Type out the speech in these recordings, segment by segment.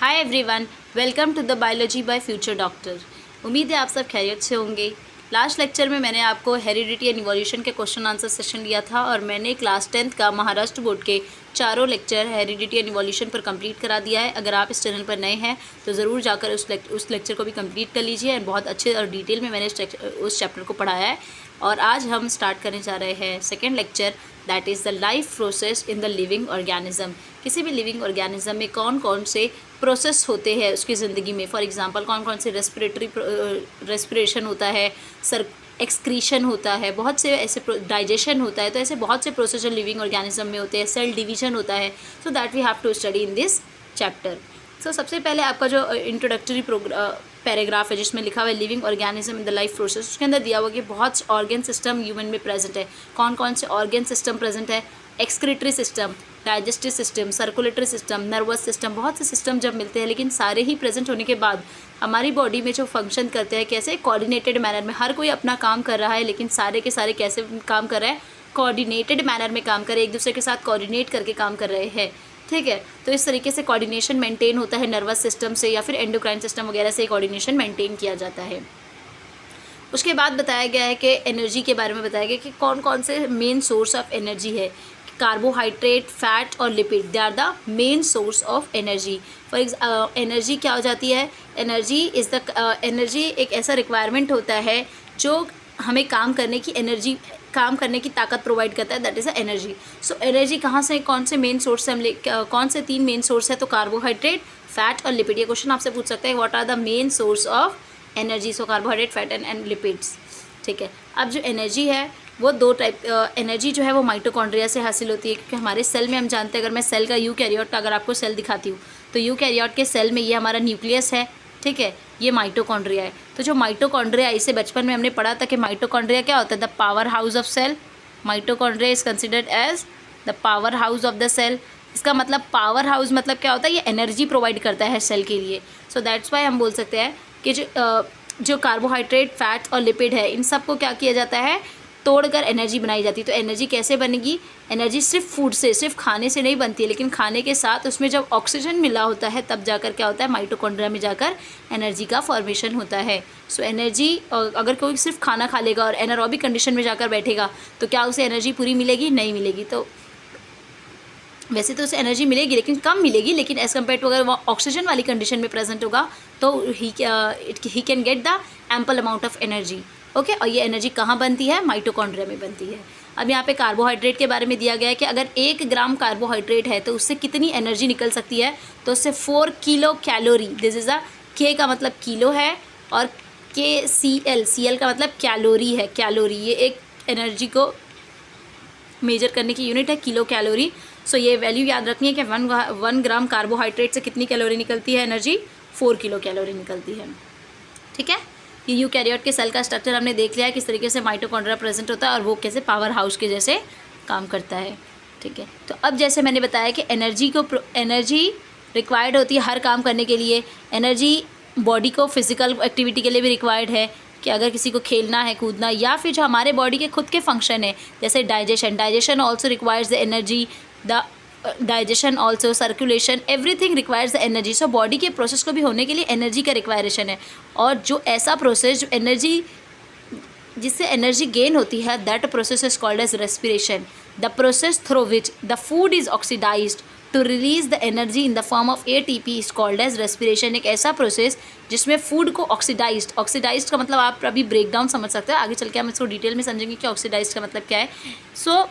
Hi everyone, welcome to the biology by future doctor. उम्मीद है आप सब खैरियत से होंगे। लास्ट लेक्चर में मैंने आपको हेरिडिटी एंड इवोल्यूशन के क्वेश्चन आंसर सेशन लिया था और मैंने क्लास 10th का महाराष्ट्र बोर्ड के चारों लेक्चर हेरिडिटी एंड इवोल्यूशन पर कंप्लीट करा दिया है। अगर आप इस चैनल पर नए हैं तो ज़रूर जाकर उस लेक्चर को भी कंप्लीट कर लीजिए। एंड बहुत अच्छे और डिटेल में मैंने उस चैप्टर को पढ़ाया है। और आज हम स्टार्ट करने जा रहे हैं second lecture, that is the life process in the living organism. किसी भी लिविंग ऑर्गेनिज्म में कौन कौन से प्रोसेस होते हैं उसकी ज़िंदगी में। फॉर एग्जांपल कौन कौन से रेस्पिरेशन होता है, एक्सक्रीशन होता है, बहुत से ऐसे डाइजेशन होता है। तो ऐसे बहुत से प्रोसेस लिविंग ऑर्गेनिज्म में होते हैं। सेल डिवीजन होता है। So that we have to study in this chapter. So सबसे पहले आपका जो इंट्रोडक्टरी पैराग्राफ है जिसमें लिखा हुआ है living organism in the life process, उसके अंदर दिया हुआ कि बहुत से ऑर्गन सिस्टम ह्यूमन में प्रेजेंट है। कौन कौन से ऑर्गन सिस्टम प्रेजेंट है? Excretory system, digestive system, circulatory system, nervous system, बहुत से सिस्टम जब मिलते हैं, लेकिन सारे ही प्रेजेंट होने के बाद हमारी बॉडी में जो फंक्शन करते हैं कैसे कोऑर्डिनेटेड मैनर में। हर कोई अपना काम कर रहा है लेकिन सारे के सारे कैसे काम कर रहे हैं? कोऑर्डिनेटेड मैनर में काम कर रहे हैं, एक दूसरे के साथ कोऑर्डिनेट करके काम कर रहे हैं। ठीक है, तो इस तरीके से कोऑर्डिनेशन मेंटेन होता है नर्वस सिस्टम से या फिर एंडोक्राइन सिस्टम वगैरह से कोऑर्डिनेशन मेंटेन किया जाता है। उसके बाद बताया गया है कि एनर्जी के बारे में बताया गया कि कौन कौन से मेन सोर्स ऑफ एनर्जी है। कार्बोहाइड्रेट, फैट और lipid, they are the main source of energy. For energy क्या हो जाती है? एनर्जी एक ऐसा रिक्वायरमेंट होता है जो हमें काम करने की ताकत प्रोवाइड करता है, that is a energy. So energy कहाँ से, कौन से मेन सोर्स से कौन से 3 मेन सोर्स है? तो कार्बोहाइड्रेट, फैट और लिपिड। ये क्वेश्चन आपसे पूछ सकते हैं, what are the main source of energy? So carbohydrate, fat and lipids. ठीक है, अब जो एनर्जी है वो 2 टाइप एनर्जी जो है वो माइटोकॉन्ड्रिया से हासिल होती है, क्योंकि हमारे सेल में हम जानते हैं, अगर मैं सेल का यूकैरियोट का अगर आपको सेल दिखाती हूँ तो यूकैरियोट के सेल में ये हमारा न्यूक्लियस है। ठीक है, ये माइटोकॉन्ड्रिया है। तो जो माइटोकॉन्ड्रिया, इसे बचपन में हमने पढ़ा था कि माइटोकॉन्ड्रिया क्या होता है? The power house of cell. Mitochondria is considered as the power house of the cell. इसका मतलब पावर हाउस मतलब क्या होता है? ये एनर्जी प्रोवाइड करता है सेल के लिए। सो दैट्स वाई हम बोल सकते हैं कि जो कार्बोहाइड्रेट, फैट और लिपिड है, इन सब को क्या किया जाता है? तोड़कर एनर्जी बनाई जाती है। तो एनर्जी कैसे बनेगी? एनर्जी सिर्फ फूड से, सिर्फ खाने से नहीं बनती है, लेकिन खाने के साथ उसमें जब ऑक्सीजन मिला होता है तब जाकर क्या होता है? माइटोकॉन्ड्रिया में जाकर एनर्जी का फॉर्मेशन होता है। सो एनर्जी, अगर कोई सिर्फ खाना खा लेगा और एनारोबिक कंडीशन में जाकर बैठेगा तो क्या उसे एनर्जी पूरी मिलेगी? नहीं मिलेगी। तो वैसे तो उसे एनर्जी मिलेगी लेकिन कम मिलेगी, लेकिन एज़ कम्पेयर टू अगर वो ऑक्सीजन वाली कंडीशन में प्रेजेंट होगा तो he can get the ample amount of energy. Okay, और ये एनर्जी कहाँ बनती है? माइटोकॉन्ड्रिया में बनती है। अब यहाँ पे कार्बोहाइड्रेट के बारे में दिया गया है कि अगर 1 ग्राम कार्बोहाइड्रेट है तो उससे कितनी एनर्जी निकल सकती है? तो उससे 4 kilo calorie. This is a, के का मतलब किलो है और CL का मतलब कैलोरी है। कैलोरी ये एक एनर्जी को मेजर करने की यूनिट है, किलो कैलोरी। सो ये वैल्यू याद रखनी है कि 1 ग्राम कार्बोहाइड्रेट से कितनी कैलोरी निकलती है? एनर्जी 4 किलो कैलोरी निकलती है। ठीक है, ये यूकैरियोट के सेल का स्ट्रक्चर हमने देख लिया है, किस तरीके से माइटोकॉन्ड्रिया प्रेजेंट होता है और वो कैसे पावर हाउस के जैसे काम करता है। ठीक है, तो अब जैसे मैंने बताया कि एनर्जी रिक्वायर्ड होती है हर काम करने के लिए। एनर्जी बॉडी को फिजिकल एक्टिविटी के लिए भी रिक्वायर्ड है कि अगर किसी को खेलना है, कूदना, या फिर जो हमारे बॉडी के खुद के फंक्शन है जैसे digestion also requires the energy. The digestion also, circulation, everything requires the energy. So body के प्रोसेस को भी होने के लिए एनर्जी का रिक्वायरेशन है। और जो ऐसा प्रोसेस जो एनर्जी, जिससे एनर्जी गेन होती है, that process is called as respiration. The process through which the food is oxidised to release the energy in the form of ATP is called as respiration. एक ऐसा process जिसमें food को oxidised का मतलब आप अभी ब्रेकडाउन समझ सकते हैं, आगे चल के हम इसको डिटेल में समझेंगे कि ऑक्सीडाइज्ड का मतलब क्या है। सो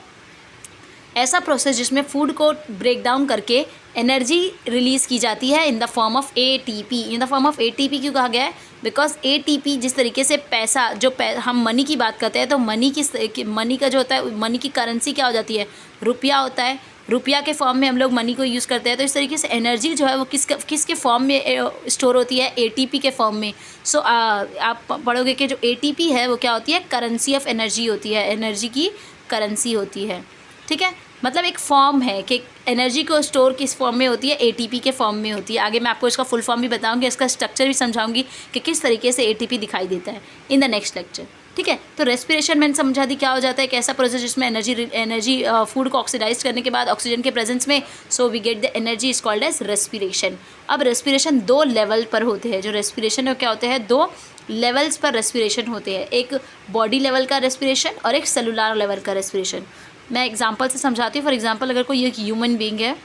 ऐसा प्रोसेस जिसमें फूड को ब्रेक डाउन करके एनर्जी रिलीज़ की जाती है इन the form of ATP। In the form of ATP क्यों कहा गया है? बिकॉज ATP जिस तरीके से पैसा, हम मनी की बात करते हैं तो मनी का जो होता है, मनी की करेंसी क्या हो जाती है? रुपया होता है। रुपया के फॉर्म में हम लोग मनी को यूज़ करते हैं। तो इस तरीके से एनर्जी जो है वो किसके फॉर्म में स्टोर होती है? ATP के फॉर्म में। सो आप पढ़ोगे कि जो ATP है वो क्या होती है? करेंसी ऑफ एनर्जी होती है, एनर्जी की करेंसी होती है। ठीक है, मतलब एक फॉर्म है कि एनर्जी को स्टोर किस फॉर्म में होती है? ATP के फॉर्म में होती है। आगे मैं आपको इसका फुल फॉर्म भी बताऊंगी, इसका स्ट्रक्चर भी समझाऊंगी कि किस तरीके से ATP दिखाई देता है इन द नेक्स्ट लेक्चर। ठीक है। तो रेस्पिरेशन मैंने समझा दी क्या हो जाता है, एक ऐसा प्रोसेस जिसमें एनर्जी फूड को ऑक्सीडाइज करने के बाद ऑक्सीजन के प्रेजेंस में so we get the energy is called as respiration. अब रेस्पिरेशन 2 लेवल पर होते हैं, जो रेस्पिरेशन है क्या होते हैं, 2 लेवल्स पर रेस्पिरेशन होते हैं, एक बॉडी लेवल का रेस्पिरेशन और एक सेलुलर लेवल का रेस्पिरेशन। मैं एग्जांपल से समझाती हूँ। फॉर एग्जांपल अगर कोई एक ह्यूमन बीइंग है,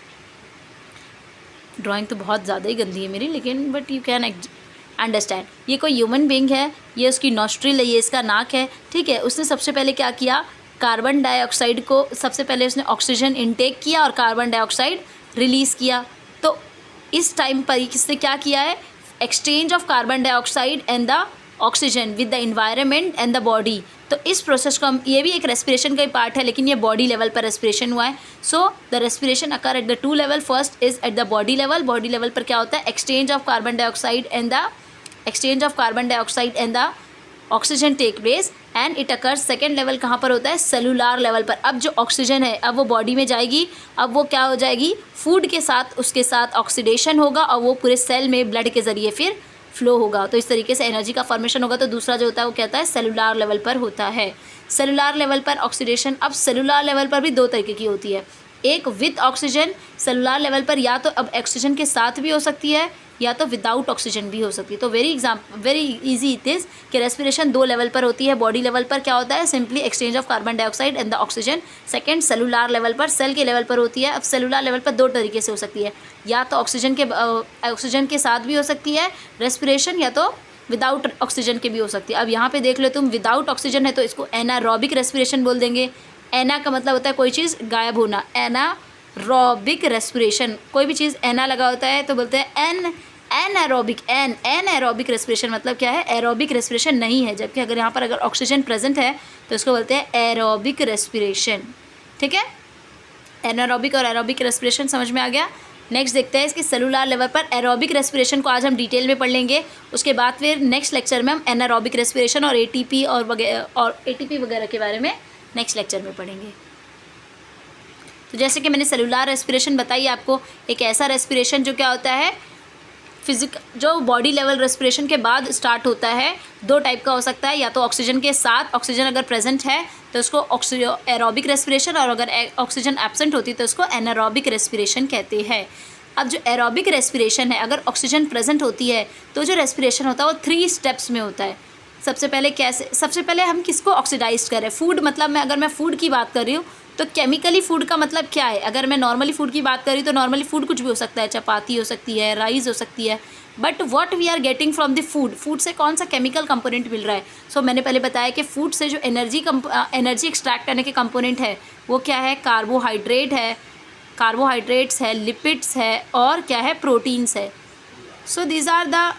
ड्राइंग तो बहुत ज़्यादा ही गंदी है मेरी, लेकिन बट यू कैन अंडरस्टैंड। ये कोई ह्यूमन बीइंग है, ये उसकी नॉस्ट्रिल है, ये इसका नाक है, ठीक है। उसने सबसे पहले क्या किया, कार्बन डाइऑक्साइड को सबसे पहले उसने ऑक्सीजन इनटेक किया और कार्बन डाइऑक्साइड रिलीज़ किया। तो इस टाइम पर किसने क्या किया है, exchange of carbon dioxide and the oxygen with the environment and the body. तो इस प्रोसेस को हम, ये भी एक रेस्पिरेशन का ही पार्ट है, लेकिन ये बॉडी लेवल पर रेस्पिरेशन हुआ है। So the respiration occur at the 2 level, first is at the body level. Body level पर क्या होता है, exchange of carbon dioxide and the oxygen take place and it occurs. Second level कहाँ पर होता है, सेलुलर लेवल पर। अब जो ऑक्सीजन है अब वो बॉडी में जाएगी, अब वो क्या हो जाएगी, फूड के साथ उसके साथ ऑक्सीडेशन होगा और वो पूरे सेल में ब्लड के ज़रिए फिर फ्लो होगा। तो इस तरीके से एनर्जी का फॉर्मेशन होगा। तो दूसरा जो होता है वो कहता है सेलुलर लेवल पर होता है। सेलुलर लेवल पर ऑक्सीडेशन, अब सेलुलर लेवल पर भी 2 तरीके की होती है, एक विद ऑक्सीजन सेलुलर लेवल पर, या तो अब ऑक्सीजन के साथ भी हो सकती है या तो विदाउट ऑक्सीजन भी हो सकती है। तो वेरी इजी इट इज़ कि रेस्पिरेशन 2 लेवल पर होती है। बॉडी लेवल पर क्या होता है, simply exchange of carbon dioxide and the oxygen. Second cellular level पर, सेल के लेवल पर होती है। अब सेलुलर लेवल पर 2 तरीके से हो सकती है, या तो ऑक्सीजन के साथ भी हो सकती है रेस्पिरेशन, या तो विदाउट ऑक्सीजन के भी हो सकती है। अब यहाँ पे देख लो तुम, विदाउट ऑक्सीजन है तो इसको एनारोबिक रेस्पिरेशन बोल देंगे। एना का मतलब होता है कोई चीज़ गायब होना, एनारोबिक रेस्पिरेशन। कोई भी चीज़ एना लगा होता है तो बोलते हैं एनारोबिक। एनारोबिक रेस्पिरेशन मतलब क्या है, एरोबिक रेस्पिरेशन नहीं है। जबकि अगर यहाँ पर अगर ऑक्सीजन प्रेजेंट है तो इसको बोलते हैं एरोबिक रेस्पिरेशन। ठीक है, एनारोबिक और एरोबिक रेस्पिरेशन समझ में आ गया। नेक्स्ट देखते हैं इसके सेलुलर लेवल पर एरोबिक रेस्पिरेशन को आज हम डिटेल में पढ़ लेंगे। उसके बाद फिर नेक्स्ट लेक्चर में हम एनारोबिक रेस्पिरेशन और एटीपी वगैरह के बारे में नेक्स्ट लेक्चर में पढ़ेंगे। तो जैसे कि मैंने सेलुलर रेस्पिरेशन बताई आपको, एक ऐसा रेस्पिरेशन जो क्या होता है, जो बॉडी लेवल रेस्पिरेशन के बाद स्टार्ट होता है। 2 टाइप का हो सकता है, या तो ऑक्सीजन के साथ, ऑक्सीजन अगर प्रेजेंट है तो उसको एरोबिक रेस्पिरेशन, और अगर ऑक्सीजन एब्सेंट होती है तो उसको एनारोबिक रेस्पिरेशन कहते हैं। अब जो एरोबिक रेस्पिरेशन है, अगर ऑक्सीजन प्रेजेंट होती है तो जो रेस्पिरेशन होता है वो 3 स्टेप्स में होता है। सबसे पहले हम किसको ऑक्सीडाइज करें, फूड, मतलब अगर मैं फूड की बात कर रही हूँ तो केमिकली फूड का मतलब क्या है। अगर मैं नॉर्मली फूड की बात कर रही हूँ तो नॉर्मली फूड कुछ भी हो सकता है, चपाती हो सकती है, राइस हो सकती है, but what we are getting from the food से कौन सा केमिकल कंपोनेंट मिल रहा है। सो मैंने पहले बताया कि फूड से जो एनर्जी एक्सट्रैक्ट करने के कंपोनेंट है वो क्या है, कार्बोहाइड्रेट्स है, लिपिड्स है, और क्या है, प्रोटीन्स है। So these are the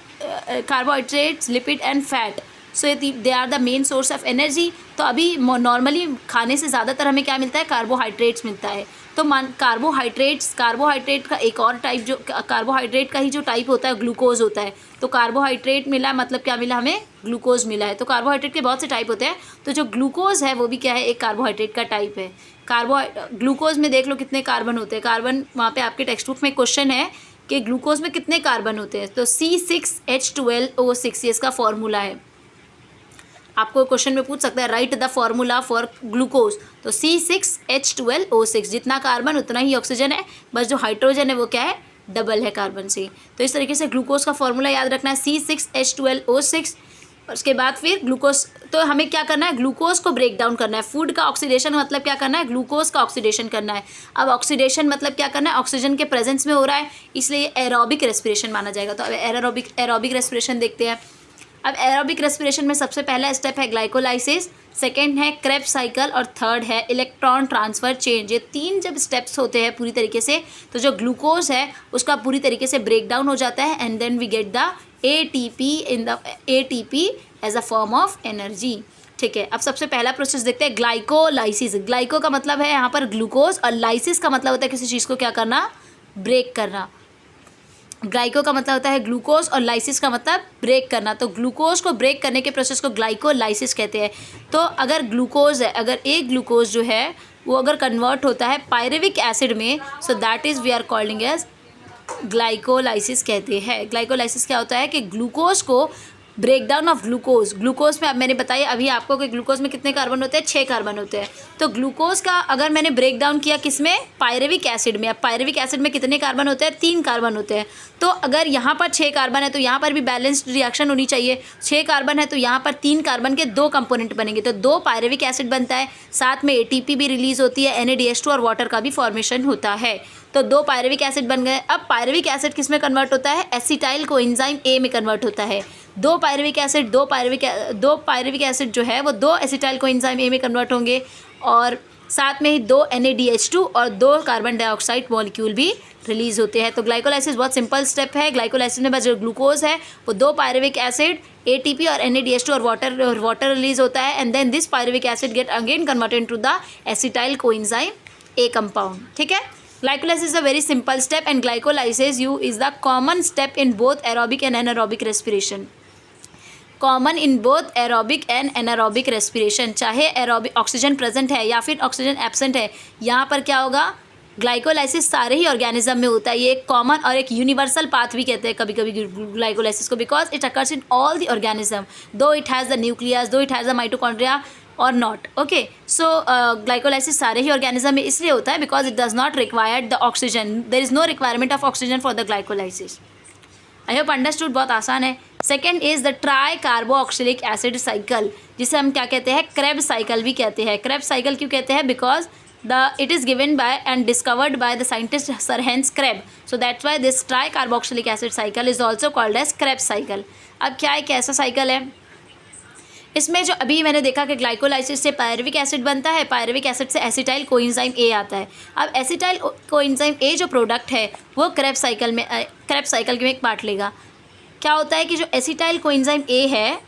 carbohydrates, lipid and fat. So they are the main source of energy. तो अभी नॉर्मली खाने से ज़्यादातर हमें क्या मिलता है, कार्बोहाइड्रेट्स मिलता है। तो कार्बोहाइड्रेट का एक और टाइप, जो कार्बोहाइड्रेट का ही जो टाइप होता है ग्लूकोज होता है। तो कार्बोहाइड्रेट मिला मतलब क्या मिला, हमें ग्लूकोज मिला है। तो कार्बोहाइड्रेट के बहुत से टाइप होते हैं, तो जो ग्लूकोज है वो भी क्या है, एक कार्बोहाइड्रेट का टाइप है। ग्लूकोज में देख लो कितने कार्बन होते हैं। कार्बन वहाँ पे आपके टेक्स्ट बुक में क्वेश्चन है कि ग्लूकोज में कितने कार्बन होते हैं, तो C6H12O6 ये इसका फॉर्मूला है। आपको क्वेश्चन में पूछ सकता है right the formula for glucose, तो C6H12O6, जितना कार्बन उतना ही ऑक्सीजन है, बस जो हाइड्रोजन है वो क्या है, डबल है कार्बन से। तो इस तरीके से ग्लूकोज का फॉर्मूला याद रखना है, C6H12O6। उसके बाद फिर ग्लूकोज, तो हमें क्या करना है, ग्लूकोज को ब्रेक डाउन करना है। फूड का ऑक्सीडेशन मतलब क्या करना है, ग्लूकोज का ऑक्सीडेशन करना है। अब ऑक्सीडेशन मतलब क्या करना है, ऑक्सीजन के प्रेजेंस में हो रहा है, इसलिए एरोबिक रेस्पिरेशन माना जाएगा। तो अब एरोबिक रेस्पिरेशन देखते हैं। अब एरोबिक रेस्पिरेशन में सबसे पहला स्टेप है ग्लाइकोलाइसिस, सेकंड है क्रेब्स साइकिल, और थर्ड है इलेक्ट्रॉन ट्रांसफ़र चेंज। ये 3 जब स्टेप्स होते हैं पूरी तरीके से, तो जो ग्लूकोज है उसका पूरी तरीके से ब्रेक डाउन हो जाता है, and then we get the ATP as a form of energy. ठीक है, अब सबसे पहला प्रोसेस देखते हैं ग्लाइकोलाइसिस। ग्लाइको का मतलब है यहाँ पर ग्लूकोज, और लाइसिस का मतलब होता है किसी चीज़ को क्या करना, ब्रेक करना। ग्लाइको का मतलब होता है ग्लूकोज, और लाइसिस का मतलब ब्रेक करना। तो ग्लूकोज को ब्रेक करने के प्रोसेस को ग्लाइकोलाइसिस कहते हैं। तो अगर ग्लूकोज है, अगर एक ग्लूकोज जो है वो अगर कन्वर्ट होता है पायरुविक एसिड में, so that is we are calling as glycolysis कहते हैं। ग्लाइकोलाइसिस क्या होता है कि ग्लूकोज को ब्रेकडाउन ऑफ ग्लूकोज। ग्लूकोज में अब मैंने बताया अभी आपको कि ग्लूकोज में कितने कार्बन होते हैं, 6 कार्बन होते हैं। तो ग्लूकोज का अगर मैंने ब्रेक डाउन किया किस में, पायरेविक एसिड में। अब पायरेविक एसिड में कितने कार्बन होते हैं, 3 कार्बन होते हैं। तो अगर यहाँ पर 6 कार्बन है तो यहाँ पर भी बैलेंस्ड रिएक्शन होनी चाहिए। 6 कार्बन है तो यहाँ पर 3 कार्बन के 2 कंपोनेंट बनेंगे, तो 2 पायरेविक एसिड बनता है, साथ में ATP भी रिलीज होती है, NADH2 और वाटर का भी फॉर्मेशन होता है। तो 2 पायरेविक एसिड बन गए। अब पायरेविक एसिड किस में कन्वर्ट होता है, एसिटाइल कोएंजाइम A में कन्वर्ट होता है। 2 पायरेविक एसिड जो है वो 2 एसिटाइल कोएंजाइम A में कन्वर्ट होंगे, और साथ में ही 2 NADH2 और 2 कार्बन डाइऑक्साइड मॉलिक्यूल भी रिलीज होते हैं। तो ग्लाइकोलाइसिस बहुत सिंपल स्टेप है। ग्लाइकोलाइसिस में बस जो ग्लूकोज है वो 2 पायरेविक एसिड, ATP और NADH2 और वाटर रिलीज होता है, and then this pyruvic acid get again converted to the acetyl coenzyme A compound. ठीक है, glycolysis is a very simple step, and glycolysis is the common step in both aerobic and anaerobic respiration. Common in both aerobic and anaerobic respiration. चाहे aerobic oxygen present है या फिर oxygen absent है, यहाँ पर क्या होगा, ग्लाइकोलाइसिस सारे ही ऑर्गेनिज्म में होता है। ये एक कॉमन और एक यूनिवर्सल पाथ भी कहते हैं कभी कभी ग्लाइकोलाइसिस को, because it occurs in all the organism, though it has the nucleus, though it has the mitochondria और नॉट। ओके, सो ग्लाइकोलाइसिस सारे ही ऑर्गेनिज्म में इसलिए होता है because it does not require the oxygen, there is no requirement of oxygen for the glycolysis. I hope understood, बहुत आसान है। Second is the tricarboxylic acid cycle, जिसे हम क्या कहते हैं, क्रेब साइकिल भी कहते हैं। क्रेब साइकिल क्यों कहते हैं, because it is given by and discovered by the scientist Sir Hans Krebs, so that's why this tricarboxylic acid cycle is also called as Krebs cycle। अब क्या है, कैसा साइकिल है इसमें, जो अभी मैंने देखा कि ग्लाइकोलाइसिस से पायरुविक एसिड बनता है, पायरुविक एसिड से एसिटाइल कोएंजाइम A आता है। अब एसिटाइल कोएंजाइम A जो प्रोडक्ट है वो क्रेब्स साइकिल में एक पार्ट लेगा। क्या होता है कि जो एसिटाइल कोएंजाइम A है,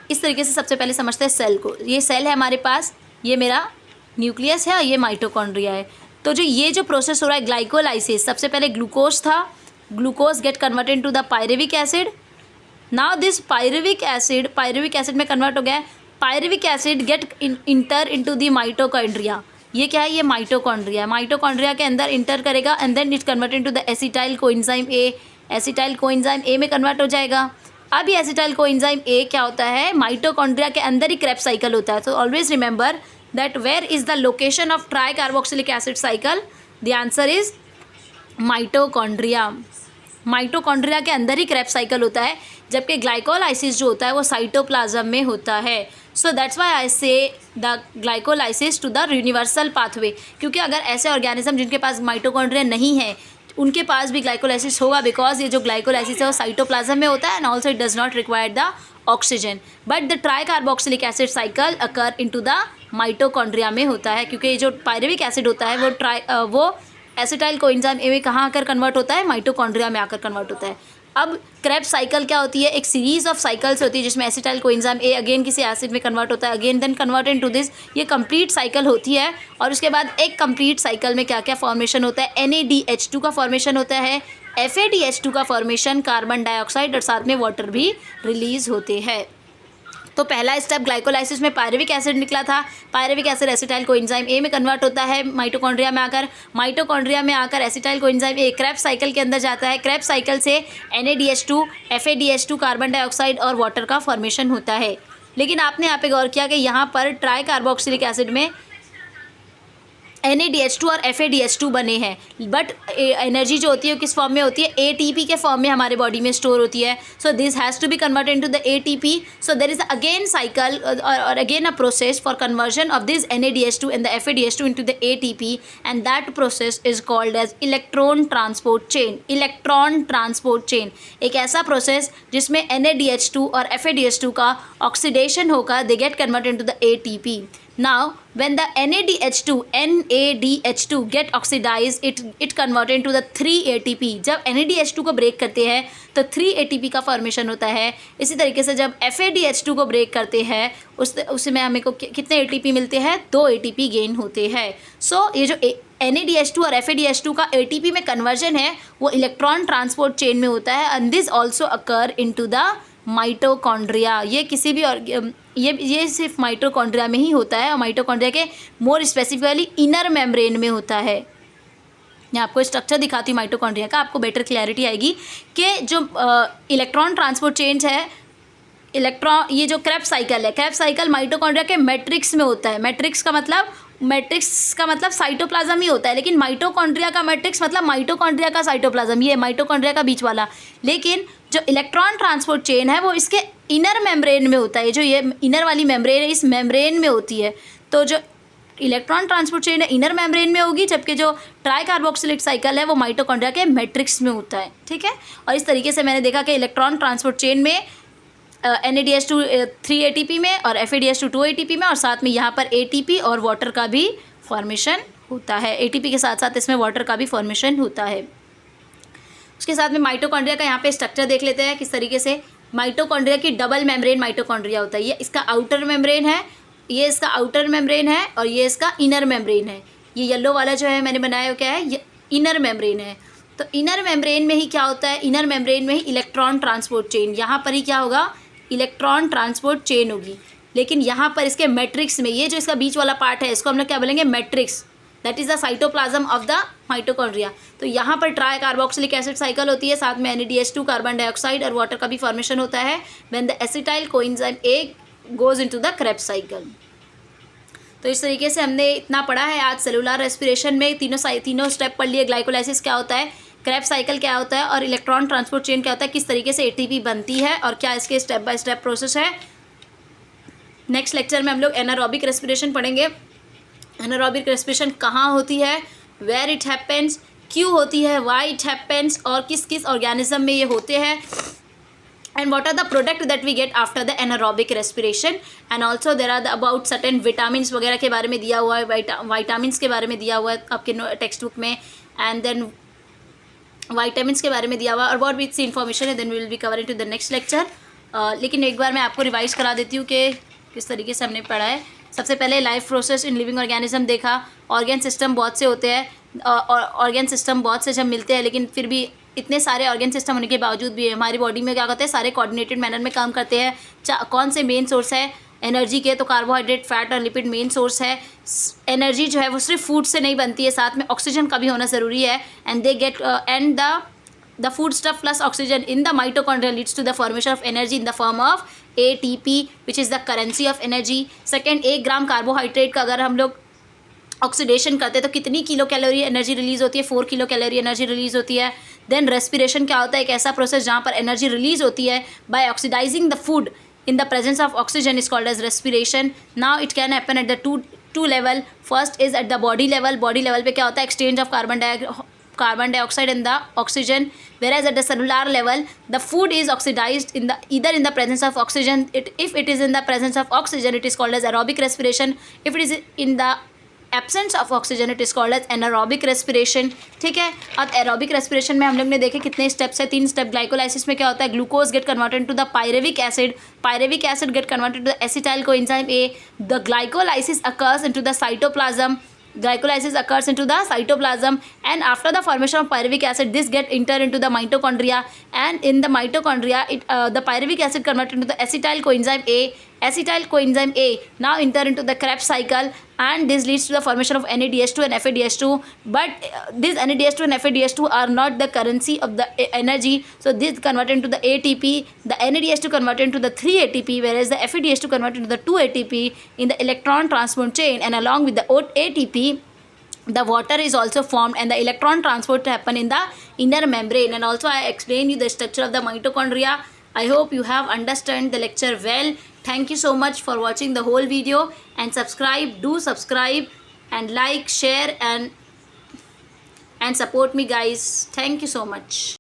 इस तरीके से सबसे पहले समझते हैं सेल को। ये सेल है हमारे पास, ये मेरा न्यूक्लियस है और ये माइटोकॉन्ड्रिया है। तो जो प्रोसेस हो रहा है ग्लाइकोलाइसिस, सबसे पहले ग्लूकोज था, glucose get converted to the pyruvic acid. Now this pyruvic acid में कन्वर्ट हो गया है। Pyruvic acid get enter into the mitochondria. ये क्या है, ये माइटोकॉन्ड्रिया है। माइटोकॉन्ड्रिया के अंदर इंटर करेगा and then it converted to the acetyl coenzyme A। Acetyl coenzyme A में कन्वर्ट हो जाएगा। अब ये एसिटाइल कोएंजाइम A क्या होता है, माइटोकॉन्ड्रिया के अंदर ही क्रेब्स साइकिल होता है। तो always remember that where is the location of tricarboxylic acid cycle, the answer is mitochondria. Mitochondria के अंदर ही क्रेब्स साइकिल होता है, जबकि ग्लाइकोलाइसिस जो होता है वो साइटोप्लाज्म में होता है। So that's why I say the glycolysis to the universal pathway, क्योंकि अगर ऐसे ऑर्गेनिज्म जिनके पास माइटोकॉन्ड्रिया नहीं है उनके पास भी ग्लाइकोलाइसिस होगा, बिकॉज ये जो ग्लाइकोलाइसिस है वो साइटोप्लाज्म में होता है and also it does not require the oxygen, but the tricarboxylic acid cycle occur into the mitochondria में होता है, क्योंकि ये जो पायरुविक एसिड होता है वो एसिटाइल कोएंजाइम A में कहाँ आकर कन्वर्ट होता है, माइटोकॉन्ड्रिया में आकर कन्वर्ट होता है। अब क्रेब्स साइकिल क्या होती है, एक सीरीज ऑफ साइकिल्स होती है जिसमें एसिटाइल कोएंजाइम A अगेन किसी एसिड में कन्वर्ट होता है, again then convert into this, ये कंप्लीट साइकिल होती है। और उसके बाद एक कंप्लीट साइकिल में क्या क्या फॉर्मेशन होता है, NADH2 का फॉर्मेशन होता है, FADH2 का फॉर्मेशन, कार्बन डाइऑक्साइड और साथ में वाटर भी रिलीज होते हैं। तो पहला स्टेप ग्लाइकोलाइसिस में पायरुविक एसिड निकला था, pyruvic acid acetyl coenzyme A में कन्वर्ट होता है माइटोकॉन्ड्रिया में आकर acetyl coenzyme A Krebs cycle के अंदर जाता है। क्रेब्स साइकिल से NADH2, FADH2, कार्बन डाइऑक्साइड और वाटर का फॉर्मेशन होता है। लेकिन आपने यहाँ पे गौर किया कि यहाँ पर ट्राई कार्बोक्सिलिक एसिड में NADH2 और FADH2 बने हैं, बट एनर्जी जो होती है वो किस फॉर्म में होती है, ATP के फॉर्म में हमारे बॉडी में स्टोर होती है। So this has to be converted into the ATP। So there is again cycle और again a process for conversion of this NADH2 and the FADH2 into the ATP, and that process is called as electron transport chain. Electron transport chain एक ऐसा process जिसमें NADH2 और FADH2 का oxidation होकर they get converted into the ATP। Now, when the NADH2 get oxidized, it converted into the 3-ATP। जब NADH2 को break करते हैं तो 3-ATP का फॉर्मेशन होता है। इसी तरीके से जब FADH2 को ब्रेक करते हैं उसमें हमें को कितने ATP मिलते हैं, 2 ATP गेन होते हैं। सो ये जो NADH2 और FADH2 का ATP में कन्वर्जन है वो इलेक्ट्रॉन ट्रांसपोर्ट चेन में होता है, and this also occur into the mitochondria. ये किसी भी और ये सिर्फ माइटोकॉन्ड्रिया में ही होता है, और माइटोकॉन्ड्रिया के मोर स्पेसिफिकली इनर मेम्ब्रेन में होता है। मैं आपको स्ट्रक्चर दिखाती हूँ माइटोकॉन्ड्रिया का, आपको बेटर क्लैरिटी आएगी कि जो इलेक्ट्रॉन ट्रांसपोर्ट चेन है, ये जो क्रेब्स साइकिल है, क्रेब्स साइकिल माइटोकॉन्ड्रिया के मैट्रिक्स में होता है। मैट्रिक्स का मतलब साइटोप्लाज्म ही होता है, लेकिन माइटोकॉन्ड्रिया का मैट्रिक्स मतलब माइटोकॉन्ड्रिया का साइटोप्लाज्म, ये माइटोकॉन्ड्रिया का बीच वाला। लेकिन जो इलेक्ट्रॉन ट्रांसपोर्ट चेन है वो इसके इनर मेम्ब्रेन में होता है। जो ये इनर वाली मेम्ब्रेन है, इस मेम्ब्रेन में होती है। तो जो इलेक्ट्रॉन ट्रांसपोर्ट चेन है इनर मेम्ब्रेन में होगी, जबकि जो ट्राई कार्बोक्सिलिक साइकिल है वो माइटोकॉन्ड्रिया के मैट्रिक्स में होता है। ठीक है, और इस तरीके से मैंने देखा कि इलेक्ट्रॉन ट्रांसपोर्ट चेन में NADH2 3 ATP में और FADH2 2 ATP में, और साथ में यहाँ पर ATP और वाटर का भी फॉर्मेशन होता है। ATP के साथ साथ इसमें वाटर का भी फॉर्मेशन होता है। उसके साथ में माइटोकॉन्ड्रिया का यहाँ पे स्ट्रक्चर देख लेते हैं किस तरीके से। माइटोकॉन्ड्रिया की डबल मेम्ब्रेन माइटोकॉन्ड्रिया होता है। ये इसका आउटर मेम्ब्रेन है, ये इसका आउटर मेम्ब्रेन है, और ये इसका इनर मेम्ब्रेन है। ये येलो वाला जो है मैंने बनाया क्या है, ये इनर मेम्ब्रेन है। तो इनर मेम्ब्रेन में ही क्या होता है, इनर मेम्ब्रेन में ही इलेक्ट्रॉन ट्रांसपोर्ट चेन, यहाँ पर ही क्या होगा, इलेक्ट्रॉन ट्रांसपोर्ट चेन होगी। लेकिन यहाँ पर इसके मैट्रिक्स में, ये जो इसका बीच वाला पार्ट है इसको हम लोग क्या बोलेंगे, matrix, that is the cytoplasm of the mitochondria. तो यहाँ पर ट्राई कार्बोक्सिलिक एसिड साइकिल होती है, साथ में NADH2 कार्बन डाइऑक्साइड और वाटर का भी फॉर्मेशन होता है when the acetyl coenzyme A goes into the Krebs cycle. तो इस तरीके से हमने इतना पढ़ा है आज सेलुलर रेस्पिरेशन में। तीनों स्टेप पढ़ लिए। ग्लाइकोलाइसिस क्या होता है, क्रेब्स साइकिल क्या होता है, और इलेक्ट्रॉन ट्रांसपोर्ट चेन क्या होता है, किस तरीके से ATP बनती है और क्या इसके स्टेप बाय स्टेप प्रोसेस है। नेक्स्ट लेक्चर में हम लोग एनारोबिक रेस्पिरेशन पढ़ेंगे। एनारोबिक रेस्पिरेशन कहाँ होती है, वेयर इट हैपेंस, क्यों होती है, वाई इट हैपेंस, और किस किस ऑर्गेनिज्म में ये होते हैं, and what are the product that we get after the anaerobic respiration, and also there are the about certain vitamins वगैरह के बारे में दिया हुआ है, vitamins के बारे में दिया हुआ है आपके टेक्स्ट बुक में, and then vitamins के बारे में दिया हुआ है, और बहुत भी सी इन्फॉर्मेशन है। Then we will be covering to the next lecture. लेकिन एक बार मैं आपको रिवाइज करा देती हूँ कि किस तरीके से हमने पढ़ा है। सबसे पहले life process in living organism देखा। ऑर्गन सिस्टम बहुत से होते हैं, और ऑर्गन सिस्टम बहुत से जब मिलते हैं, लेकिन फिर भी इतने सारे ऑर्गन सिस्टम होने के बावजूद भी हमारी बॉडी में क्या करते हैं, सारे कोऑर्डिनेटेड मैनर में काम करते हैं। कौन से मेन सोर्स है एनर्जी के, तो कार्बोहाइड्रेट, फैट और लिपिड मेन सोर्स है। एनर्जी जो है वो सिर्फ फूड से नहीं बनती है, साथ में ऑक्सीजन का भी होना ज़रूरी है। And they get and the food stuff plus oxygen in the mitochondria leads to the formation of energy in the form of ATP, which is the currency of energy. Second, 1 gram carbohydrate का अगर हम लोग oxidation करते हैं तो कितनी kilo calorie energy release होती है, 4 किलो कैलोरी एनर्जी रिलीज़ होती है। देन रेस्पिरेशन क्या होता है, एक ऐसा प्रोसेस जहाँ पर एनर्जी रिलीज़ होती है by oxidising the food in the presence of oxygen is called as respiration. Now it can happen at the two level. First is at the body level. Body level पे क्या होता है, exchange of carbon dioxide and the oxygen, whereas at the cellular level the food is oxidized either in the presence of oxygen. If it is in the presence of oxygen it is called as aerobic respiration. If it is in the absence of oxygen it is called as anaerobic respiration. ठीक है, अब aerobic respiration में हम लोग ने देखे कितने steps है, 3 स्टेप। ग्लाइकोलाइसिस में क्या होता है, glucose get converted to the pyruvic acid get converted to the acetyl coenzyme A. The glycolysis occurs into the cytoplasm. Glycolysis occurs into the cytoplasm, and after the formation of pyruvic acid this get enter into the mitochondria, and in the mitochondria the pyruvic acid converted into the acetyl coenzyme A now enter into the Krebs cycle, and this leads to the formation of NADH2 and FADH2. But this NADH2 and FADH2 are not the currency of the energy, so this converted into the ATP. The NADH2 converted into the 3 ATP, whereas the FADH2 converted into the 2 ATP in the electron transport chain, and along with the ATP the water is also formed, and the electron transport happen in the inner membrane. And also I explained you the structure of the mitochondria. I hope you have understood the lecture well. Thank you so much for watching the whole video, and subscribe, do subscribe and like, share and support me guys. Thank you so much.